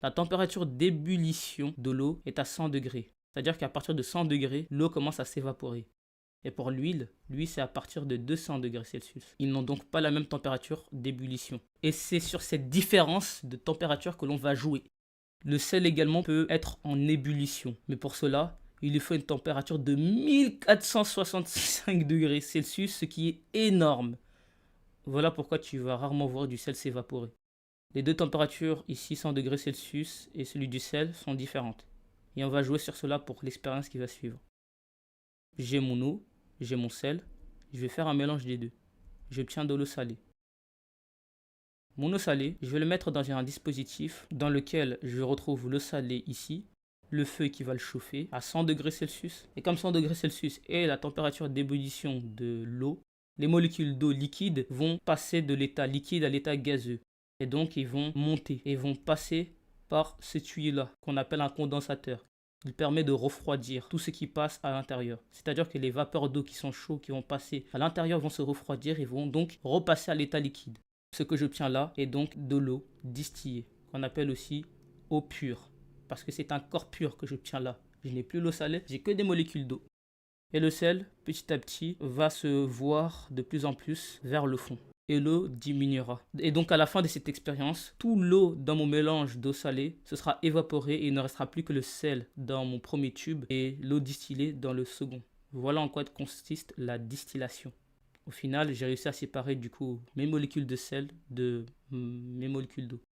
La température d'ébullition de l'eau est à 100 degrés. C'est-à-dire qu'à partir de 100 degrés, l'eau commence à s'évaporer. Et pour l'huile, lui, c'est à partir de 200 degrés Celsius. Ils n'ont donc pas la même température d'ébullition. Et c'est sur cette différence de température que l'on va jouer. Le sel également peut être en ébullition. Mais pour cela, il lui faut une température de 1465 degrés Celsius, ce qui est énorme. Voilà pourquoi tu vas rarement voir du sel s'évaporer. Les deux températures, ici 100 degrés Celsius et celui du sel, sont différentes. Et on va jouer sur cela pour l'expérience qui va suivre. J'ai mon eau, j'ai mon sel, je vais faire un mélange des deux. J'obtiens de l'eau salée. Mon eau salée, je vais le mettre dans un dispositif dans lequel je retrouve l'eau salée ici, le feu qui va le chauffer à 100 degrés Celsius. Et comme 100 degrés Celsius est la température d'ébullition de l'eau, les molécules d'eau liquide vont passer de l'état liquide à l'état gazeux. Et donc ils vont monter et vont passer par ce tuyau-là qu'on appelle un condensateur. Il permet de refroidir tout ce qui passe à l'intérieur. C'est-à-dire que les vapeurs d'eau qui sont chaudes, qui vont passer à l'intérieur, vont se refroidir et vont donc repasser à l'état liquide. Ce que j'obtiens là est donc de l'eau distillée, qu'on appelle aussi eau pure. Parce que c'est un corps pur que j'obtiens là. Je n'ai plus l'eau salée, j'ai que des molécules d'eau. Et le sel, petit à petit, va se voir de plus en plus vers le fond. Et l'eau diminuera. Et donc à la fin de cette expérience, toute l'eau dans mon mélange d'eau salée se sera évaporée et il ne restera plus que le sel dans mon premier tube et l'eau distillée dans le second. Voilà en quoi consiste la distillation. Au final, j'ai réussi à séparer du coup mes molécules de sel de mes molécules d'eau.